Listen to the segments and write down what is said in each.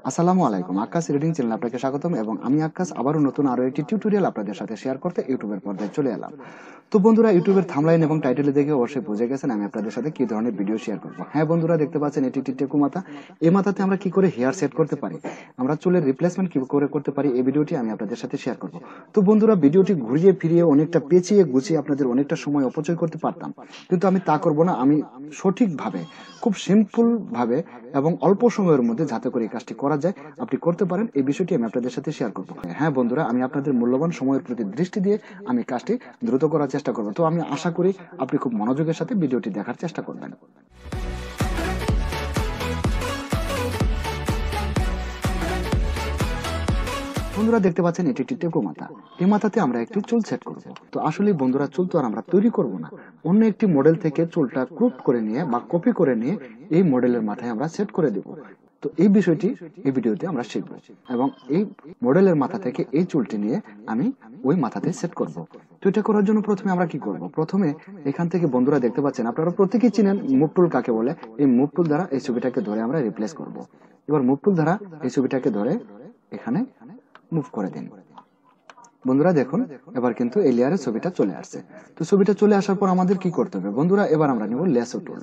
আসসালামু আলাইকুম, Akkas reading channel আপনাকে স্বাগতম এবং আমি আক্কাস আবারও নতুন আরো একটি টিউটোরিয়াল আপনাদের সাথে শেয়ার করতে ইউটিউবের পর্দায় চলে এলাম। তো বন্ধুরা, ইউটিউবের থাম্বনেইল এবং টাইটেলে দেখে অবশ্যই বুঝে গেছেন আমি আপনাদের সাথে কি ধরনের ভিডিও শেয়ার করব। হ্যাঁ বন্ধুরা, দেখতে পাচ্ছেন এটি একটি টেকু মাথা। এই মাথাতে আমরা কি করে হেয়ার সেট করতে পারি, আমরা চুলের রিপ্লেসমেন্ট কি করে করতে পারি, এই ভিডিওটি আমি আপনাদের সাথে শেয়ার করব। তো বন্ধুরা, ভিডিওটি ঘুরিয়ে ফিরিয়ে অনেকটা পেঁচিয়ে গুছিয়ে আপনাদের অনেকটা সময় অপচয় করতে পারতাম, কিন্তু আমি তা করব না। আমি সঠিকভাবে, খুব সিম্পল ভাবে এবং অল্প সময়ের মধ্যে যাতে করে এই কাজটি করা যায় আপনি করতে পারেন, এই বিষয়টি আমি আপনাদের সাথে শেয়ার করব। হ্যাঁ বন্ধুরা, আমি আপনাদের মূল্যবান সময়ের প্রতি দৃষ্টি দিয়ে আমি কাজটি দ্রুত করার চেষ্টা করব। তো আমি আশা করি আপনি খুব মনোযোগের সাথে ভিডিওটি দেখার চেষ্টা করবেন। বন্ধুরা, দেখতে পাচ্ছেন এটি একটি টেকো মাথা। এই মাথাতে আমরা একটি চুল সেট করব। তো আসলে বন্ধুরা, চুল তো আর আমরা তৈরি করব না, অন্য একটি মডেল থেকে চুলটা ক্রপ করে নিয়ে বা কপি করে নিয়ে এই মডেলের মাথায় আমরা সেট করে দেব। তো এই বিষয়টি এই ভিডিওতে আমরা শিখব এবং এই মডেলের মাথা থেকে এই চুলটি নিয়ে আমি ওই মাথাতে সেট করব। তো এটা করার জন্য প্রথমে আমরা কি করব, প্রথমে এখান থেকে বন্ধুরা দেখতে পাচ্ছেন, আপনারা প্রত্যেকেই চিনেন মুভ টুল কাকে বলে। এই মুভ টুল দ্বারা এই ছবিটাকে ধরে আমরা রিপ্লেস করব। এবার মুভ টুল দ্বারা এই ছবিটাকে ধরে এখানে মুভ করে দিন। বন্ধুরা দেখুন, এবার কিন্তু এই লেয়ারের ছবিটা চলে আসছে। তো ছবিটা চলে আসার পর আমাদের কি করতে হবে বন্ধুরা, এবার আমরা নিব ল্যাসো টুল।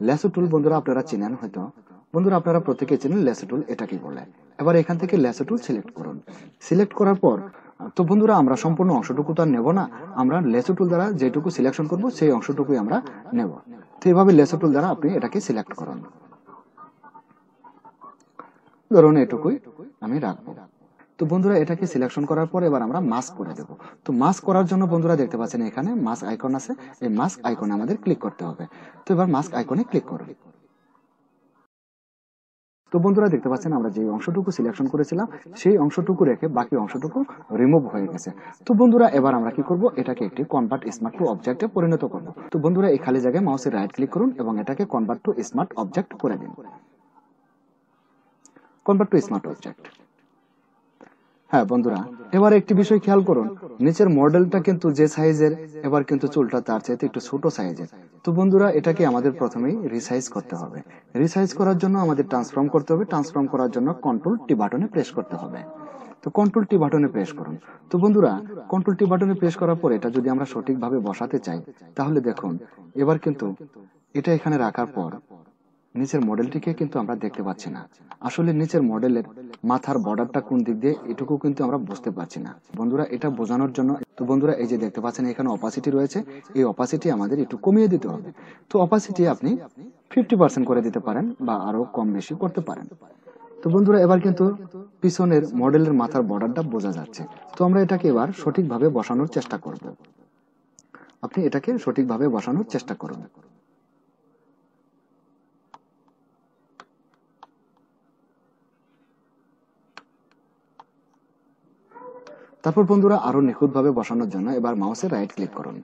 ল্যাসো টুল বন্ধুরা আপনারা চিনেন হয়তো, বন্ধুরা আপনারা প্রত্যেকে চিনেন ল্যাসো টুল এটা কি বলে। এবার এখান থেকে ল্যাসো টুল সিলেক্ট করুন। সিলেক্ট করার পর তো বন্ধুরা আমরা সম্পূর্ণ অংশটুকু তো আর নেব না, আমরা ল্যাসো টুল দ্বারা যেটুকু সিলেকশন করব সেই অংশটুকুই আমরা নেব। তো এইভাবে ল্যাসো টুল দ্বারা আপনি এটাকে সিলেক্ট করুন। ধরুন এটুকুই আমি রাখবো। তো বন্ধুরা, এটাকে সিলেকশন করার পর এবার আমরা মাস্ক করে দেব। তো মাস্ক করার জন্য বন্ধুরা দেখতে পাচ্ছেন এখানে মাস্ক আইকন আছে, এই মাস্ক আইকনে আমাদের ক্লিক করতে হবে। তো এবার মাস্ক আইকনে ক্লিক করুন। তো বন্ধুরা দেখতে পাচ্ছেন আমরা যে অংশটুকু সিলেকশন করেছিলাম সেই অংশটুকু রেখে বাকি অংশটুকু রিমুভ হয়ে গেছে। তো বন্ধুরা এবার আমরা কি করব, এটাকে একটি কনভার্ট স্মার্ট টু অবজেক্টে পরিণত করব। তো বন্ধুরা এই খালি জায়গায় মাউসের রাইট ক্লিক করুন এবং এটাকে কনভার্ট টু স্মার্ট অবজেক্ট করে দিন। Convert to smart object. হ্যাঁ বন্ধুরা, এবার একটি বিষয় খেয়াল করুন, নিচের মডেলটা কিন্তু যে সাইজের, এবার কিন্তু চুলটা তার চাইতে একটু ছোট সাইজের। তো বন্ধুরা এটাকে আমাদের প্রথমেই রিসাইজ করতে হবে। রিসাইজ করার জন্য আমাদের ট্রান্সফর্ম করতে হবে। ট্রান্সফর্ম করার জন্য কন্ট্রোল টি বাটনে প্রেস করতে হবে। তো কন্ট্রোল টি বাটনে প্রেস করুন। তো বন্ধুরা কন্ট্রোল টি বাটনে প্রেস করার পর এটা যদি আমরা সঠিকভাবে বসাতে চাই তাহলে দেখুন এবার কিন্তু এটা এখানে রাখার পর নিচের মডেলটিকে কিন্তু আমরা দেখতে পাচ্ছি না। আসলে নিচের মডেলের মাথার বর্ডারটা কোন দিক দিয়ে এটুকু কিন্তু আমরা বুঝতে পারছি না। বন্ধুরা এটা বোঝানোর জন্য তো বন্ধুরা এই যে দেখতে পাচ্ছেন এখানে অপাসিটি রয়েছে, এই অপাসিটি আমাদের একটু কমিয়ে দিতে হবে। তো অপাসিটি আপনি 50% করে দিতে পারেন বা আরো কম বেশি করতে পারেন। তো বন্ধুরা এবার কিন্তু পিছনের মডেলের মাথার বর্ডারটা বোঝা যাচ্ছে। তো আমরা এটাকে এবার সঠিকভাবে বসানোর চেষ্টা করব। আপনি এটাকে সঠিকভাবে বসানোর চেষ্টা করুন। তারপর বন্ধুরা আরো নিখুঁতভাবে বসানোর জন্য এবার মাউসের রাইট ক্লিক করুন।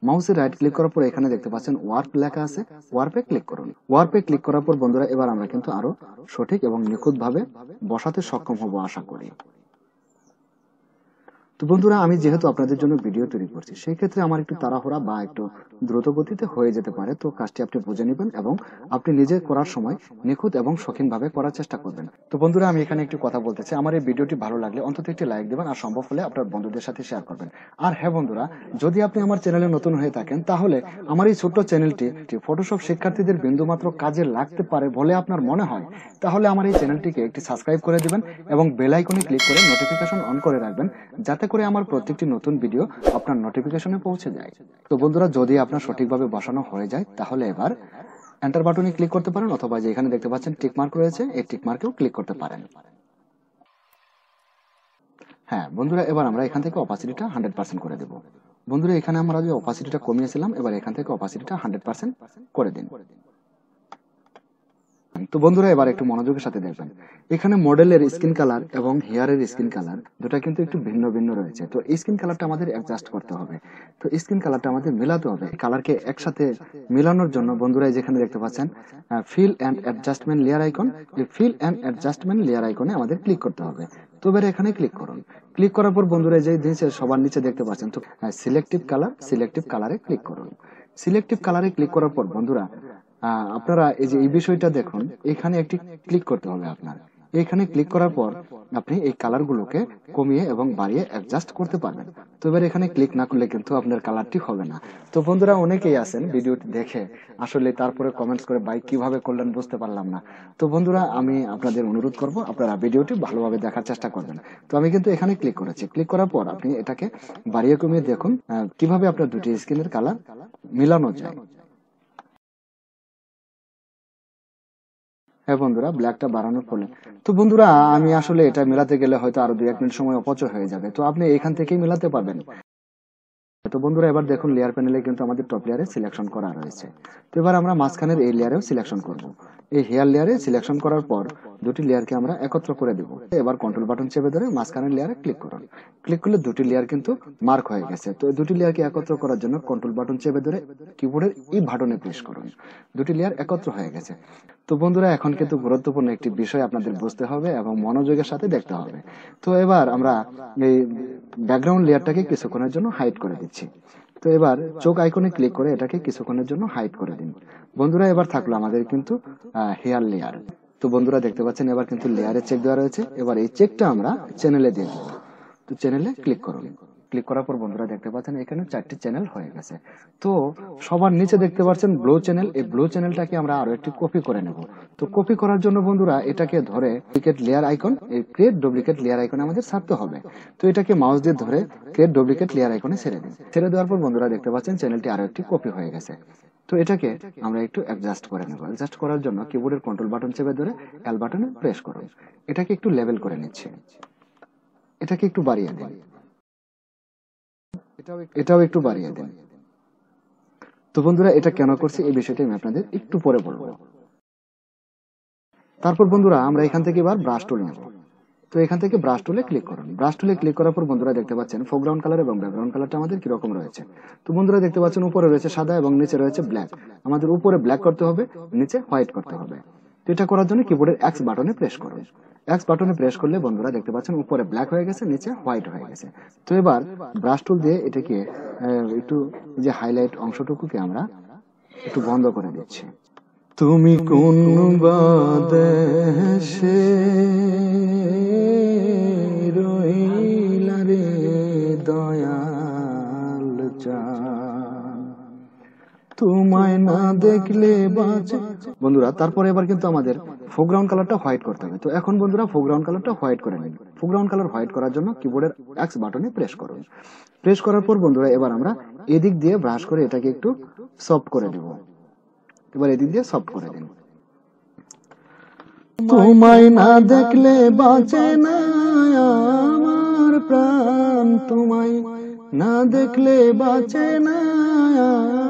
মাউসের রাইট ক্লিক করার পর এখানে দেখতে পাচ্ছেন ওয়ার্প লেখা আছে, ওয়ার্পে ক্লিক করুন। ওয়ার্পে ক্লিক করার পর বন্ধুরা এবার আমরা কিন্তু আরো সঠিক এবং নিখুঁতভাবে বসাতে সক্ষম হব আশা করি। তো বন্ধুরা আমি যেহেতু আপনাদের জন্য ভিডিও তৈরি করছি সেই ক্ষেত্রে আমার একটু তাড়াহুড়া বা একটু দ্রুত গতিতে হয়ে যেতে পারে। তো কাজটি আপনি বুঝে নেবেন এবং আপনি নিজে করার সময় নিখুঁত এবং শৌখিনভাবে করার চেষ্টা করবেন। তো বন্ধুরা আমি এখানে একটু কথা বলতে চাই, আমার এই ভিডিওটি ভালো লাগলে অন্তত একটি লাইক দেবেন আর সম্ভব হলে আপনার বন্ধুদের সাথে শেয়ার করবেন। আর হ্যাঁ বন্ধুরা, যদি আপনি আমার চ্যানেলে নতুন হয়ে থাকেন তাহলে আমার এই ছোট্ট চ্যানেলটি ফটোশপ শিক্ষার্থীদের বিন্দুমাত্র কাজে লাগতে পারে বলে আপনার মনে হয় তাহলে আমার এই চ্যানেলটিকে একটি সাবস্ক্রাইব করে দিবেন এবং বেল আইকনে ক্লিক করে নোটিফিকেশন অন করে রাখবেন যাতে করে আমার প্রত্যেকটি নতুন ভিডিও আপনার নোটিফিকেশনে পৌঁছে যায়। তো বন্ধুরা যদি আপনার সঠিকভাবে বসানো হয়ে যায় তাহলে এবার এন্টার বাটনে ক্লিক করতে পারেন অথবা যে এখানে দেখতে পাচ্ছেন টিক মার্ক রয়েছে এই টিক মার্কেও ক্লিক করতে পারেন। হ্যাঁ বন্ধুরা এবার আমরা এখান থেকে অপাসিটিটা 100% করে দেব। বন্ধুরা এখানে আমরা যে অপাসিটিটা কমিয়েছিলাম এবার এখান থেকে অপাসিটিটা 100% করে দিন। তো বন্ধুরা এবার একটু মনোযোগের সাথে দেখবেন, এখানে মডেলের স্কিন কালার এবং হেয়ারের স্কিন কালার দুটা কিন্তু একটু ভিন্ন ভিন্ন রয়েছে। তো এই স্কিন কালারটা আমাদের অ্যাডজাস্ট করতে হবে। তো স্কিন কালারটা আমাদের মেলাতে হবে। কালারকে একসাথে মেলানোর জন্য বন্ধুরা যেখানে দেখতে পাচ্ছেন fill and adjustment layer icon, এই ফিল অ্যান্ড অ্যাডজাস্টমেন্ট লেয়ার আইকনে আমাদের ক্লিক করতে হবে। তো এবার এখানে ক্লিক করুন। ক্লিক করার পর বন্ধুরা যে নিচে সবার নিচে দেখতে পাচ্ছেন তো সিলেক্টিভ কালার, সিলেক্টিভ কালারে ক্লিক করুন। সিলেক্টিভ কালারে ক্লিক করার পর বন্ধুরা আপনারা এই যে এই বিষয়টা দেখুন, এখানে একটি ক্লিক করতে হবে আপনার। এইখানে ক্লিক করার পর আপনি এই কালার গুলোকে কমিয়ে এবং বাড়িয়ে অ্যাডজাস্ট করতে পারবেন। তো এবার এখানে ক্লিক না করলে কিন্তু আপনার কালারটি হবে না। তো বন্ধুরা অনেকেই আছেন ভিডিওটি দেখে আসলে তারপরে কমেন্টস করে ভাই কিভাবে করলেন বুঝতে পারলাম না। তো বন্ধুরা আমি আপনাদের অনুরোধ করব আপনারা ভিডিওটি ভালোভাবে দেখার চেষ্টা করবেন। তো আমি কিন্তু এখানে ক্লিক করেছি, ক্লিক করার পর আপনি এটাকে বাড়িয়ে কমিয়ে দেখুন কিভাবে আপনার দুটি স্কিনের কালার মিলানো যায়। হ্যাঁ বন্ধুরা, ব্ল্যাকটা বাড়ানোর ফলে তো বন্ধুরা আমি আসলে এটা মেলাতে গেলে হয়তো আরো 2-1 মিনিট সময় অপচয় হয়ে যাবে, তো আপনি এখান থেকেই মেলাতে পারবেন। তো বন্ধুরা এবার দেখুন লেয়ার প্যানেলে কিন্তু আমাদের টপ লেয়ারে সিলেকশন করা রয়েছে। তো এবার আমরা মাঝখানের এই লেয়ারেও সিলেকশন করব। এই হেয়ার লেয়ারে সিলেকশন করার পর দুটি লেয়ারকে আমরা একত্র করে দেব। এবার কন্ট্রোল বাটন চেপে ধরে মাঝখানের লেয়ারে ক্লিক করুন। ক্লিক করলে দুটি লেয়ার কিন্তু মার্ক হয়ে গেছে। তো এই দুটি লেয়ারকে একত্র করার জন্য কন্ট্রোল বাটন চেপে ধরে কিবোর্ডের ই বাটনে প্রেস করুন। দুটি লেয়ার একত্র হয়ে গেছে। তো বন্ধুরা এখন কিন্তু গুরুত্বপূর্ণ একটি বিষয় আপনাদের বুঝতে হবে এবং মনোযোগের সাথে দেখতে হবে। তো এবার আমরা এই ব্যাকগ্রাউন্ড লেয়ারটাকে কিছুক্ষণের জন্য হাইড করে দিচ্ছি। তো এবার চোখ আইকনে ক্লিক করে এটাকে কিছুক্ষণের জন্য হাইড করে দিন। বন্ধুরা এবার থাকলো আমাদের কিন্তু হেয়ার লেয়ার। তো বন্ধুরা দেখতে পাচ্ছেন এবার কিন্তু লেয়ারে চেক দেওয়া রয়েছে। এবার এই চেকটা আমরা চ্যানেলে দিয়ে দেবো। তো চ্যানেলে ক্লিক করুন। ক্লিক করার পর বন্ধুরা দেখতে পাচ্ছেন এখানে 4টি চ্যানেল হয়ে গেছে। তো সবার নিচে দেখতে পাচ্ছেন ব্লু চ্যানেল, এই ব্লু চ্যানেলটাকে আমরা আরো একটি কপি করে নেব। তো কপি করার জন্য বন্ধুরা এটাকে ধরে ডুপ্লিকেট লেয়ার আইকন, এই ক্রিয়েট ডুপ্লিকেট লেয়ার আইকনে আমাদের ছাড়তে হবে। তো এটাকে মাউস দিয়ে ধরে ক্রিয়েট ডুপ্লিকেট লেয়ার আইকনে ছেড়ে দিন। ছেড়ে দেওয়ার পর বন্ধুরা দেখতে পাচ্ছেন চ্যানেলটি আরো একটি কপি হয়ে গেছে। তো এটাকে আমরা একটু অ্যাডজাস্ট করে নেব। অ্যাডজাস্ট করার জন্য কিবোর্ডের কন্ট্রোল বাটন চেপে ধরে এল বাটনে প্রেস করুন। এটাকে একটু লেভেল করে নিচ্ছি। এটাকে একটু বাড়িয়ে দিন। এটাও একটু বাড়িয়ে দেন। তো বন্ধুরা এটা কেন করছি এই বিষয়টা আমি আপনাদের একটু পরে বলবো। তারপর বন্ধুরা আমরা এখান থেকে এবার ব্রাশ টুল নেব। তো এখান থেকে ব্রাশ টুলে ক্লিক করুন। ব্রাশ টুলে ক্লিক করার পর বন্ধুরা দেখতে পাচ্ছেন ফোরগ্রাউন্ড কালার এবং ব্যাকগ্রাউন্ড কালারটা আমাদের কিরকম রয়েছে। তো বন্ধুরা দেখতে পাচ্ছেন উপরে রয়েছে সাদা এবং নিচে রয়েছে ব্ল্যাক। আমাদের উপরে ব্ল্যাক করতে হবে, নিচে হোয়াইট করতে হবে। তো এটা করার জন্য কিবোর্ডের এক্স বাটনে প্রেস করুন। এক্স বাটনে প্রেস করলে বন্ধুরা দেখতে পাচ্ছেন উপরে ব্ল্যাক হয়ে গেছে, নিচে হোয়াইট হয়ে গেছে। তো এবার ব্রাশ টুল দিয়ে এটাকে একটু যে হাইলাইট অংশটুকুকে আমরা একটু বন্ধ করে দিচ্ছি। তুমি কোন বাদেশে রইলা রে দয়াল চান, তোমায় না দেখলে বাঁচে। বন্ধুরা তারপরে এবার কিন্তু আমাদের ফোরগ্রাউন্ড কালারটা হোয়াইট করতে হবে। তো এখন বন্ধুরা ফোরগ্রাউন্ড কালারটা হোয়াইট করে নিন। ফোরগ্রাউন্ড কালার হোয়াইট করার জন্য কিবোর্ডের এক্স বাটনে প্রেস করুন। প্রেস করার পর বন্ধুরা এবার আমরা এদিক দিয়ে ব্রাশ করে এটাকে একটু সফট করে দেব। এবার এদিক দিয়ে সফট করে দিন। তোমায় না দেখলে বাঁচে না আমার প্রাণ, তোমায় না দেখলে বাঁচে না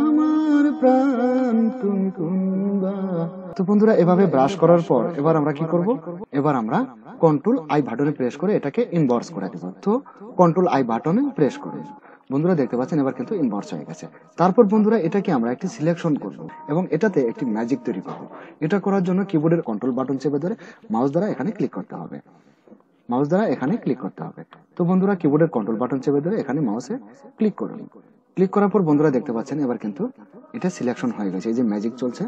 আমার প্রাণ, তুমি কোনবা। তো বন্ধুরা এভাবে ব্রাশ করার পর এবার আমরা কি করব, এবার আমরা কন্ট্রোল আই বাটনে প্রেস করে এটাকে ইনভার্স করে দেব। তো কন্ট্রোল আই বাটনে প্রেস করুন। বন্ধুরা দেখতে পাচ্ছেন এবার কিন্তু ইনভার্স হয়ে গেছে। তারপর বন্ধুরা এটাকে আমরা একটি সিলেকশন করব এবং এটাতে একটি ম্যাজিক তৈরি করব। এটা করার জন্য কিবোর্ডের কন্ট্রোল বাটন চেপে ধরে মাউস দ্বারা এখানে ক্লিক করতে হবে। মাউস দ্বারা এখানে ক্লিক করতে হবে। তো বন্ধুরা কিবোর্ডের কন্ট্রোল বাটন চেপে ধরে এখানে মাউসে ক্লিক করুন। ক্লিক করার পর বন্ধুরা দেখতে পাচ্ছেন এবার কিন্তু এটা সিলেকশন হয়ে গেছে। এই যে ম্যাজিক চলছে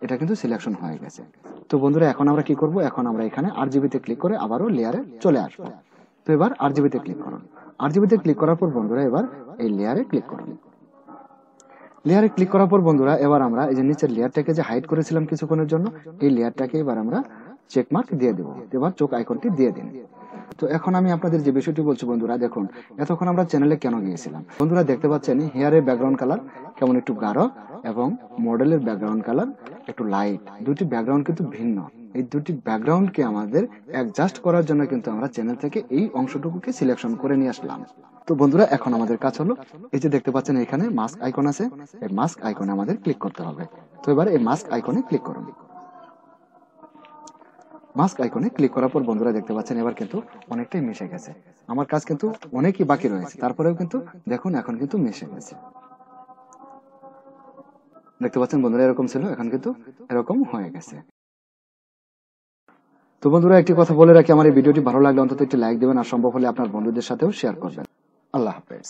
এটা কিন্তু সিলেকশন হয়ে গেছে। তো বন্ধুরা এখন আমরা কি করব, এখন আমরা এখানে আরজিবিতে ক্লিক করে আবারও লেয়ারে চলে আসবো। তো এবার আরজিবিতে ক্লিক করুন। আরজিবিতে ক্লিক করার পর বন্ধুরা এবার এই লেয়ারে ক্লিক করুন। লেয়ারে ক্লিক করার পর বন্ধুরা এবার আমরা এই যে নিচের লেয়ারটাকে যে হাইড করেছিলাম কিছুক্ষণের জন্য এই লেয়ারটাকে এবার আমরা চেকমার্ক দিয়ে দেবো। এবার চোখ আইকনটি দিয়ে দিন। তো এখন আমি আপনাদের যে বিষয়টি বলছি বন্ধুরা দেখুন, এতক্ষণ আমরা চ্যানেলে কেন গিয়েছিলাম। বন্ধুরা দেখতে পাচ্ছেন হেয়ারের ব্যাকগ্রাউন্ড কালার কেমন একটু গাঢ় এবং মডেলের ব্যাকগ্রাউন্ড কালার একটু লাইট, দুটি ব্যাকগ্রাউন্ড কিন্তু ভিন্ন। এই দুটি ব্যাকগ্রাউন্ডকে আমাদের অ্যাডজাস্ট করার জন্য কিন্তু আমরা চ্যানেল থেকে এই অংশটুকুকে সিলেকশন করে নিয়ে আসলাম। তো বন্ধুরা এখন আমাদের কাজ হলো এই যে দেখতে পাচ্ছেন এখানে মাস্ক আইকন আছে, এই মাস্ক আইকনে আমাদের ক্লিক করতে হবে। তো এবার এই মাস্ক আইকনে ক্লিক করুন। মাস্ক আইকনে ক্লিক করার পর বন্ধুরা দেখতে পাচ্ছেন এবার কিন্তু অনেকটাই মিশে গেছে। আমার কাজ কিন্তু অনেকই বাকি রয়েছে, তারপরেও কিন্তু দেখুন এখন কিন্তু মিশে গেছে। দেখতে পাচ্ছেন বন্ধুরা এরকম ছিল, এখন কিন্তু এরকম হয়ে গেছে। তো বন্ধুরা একটি কথা বলে রাখি, আমার এই ভিডিওটি ভালো লাগলে অন্তত একটি লাইক দেবেন আর সম্ভব হলে আপনার বন্ধুদের সাথেও শেয়ার করবেন। আল্লাহ হাফেজ।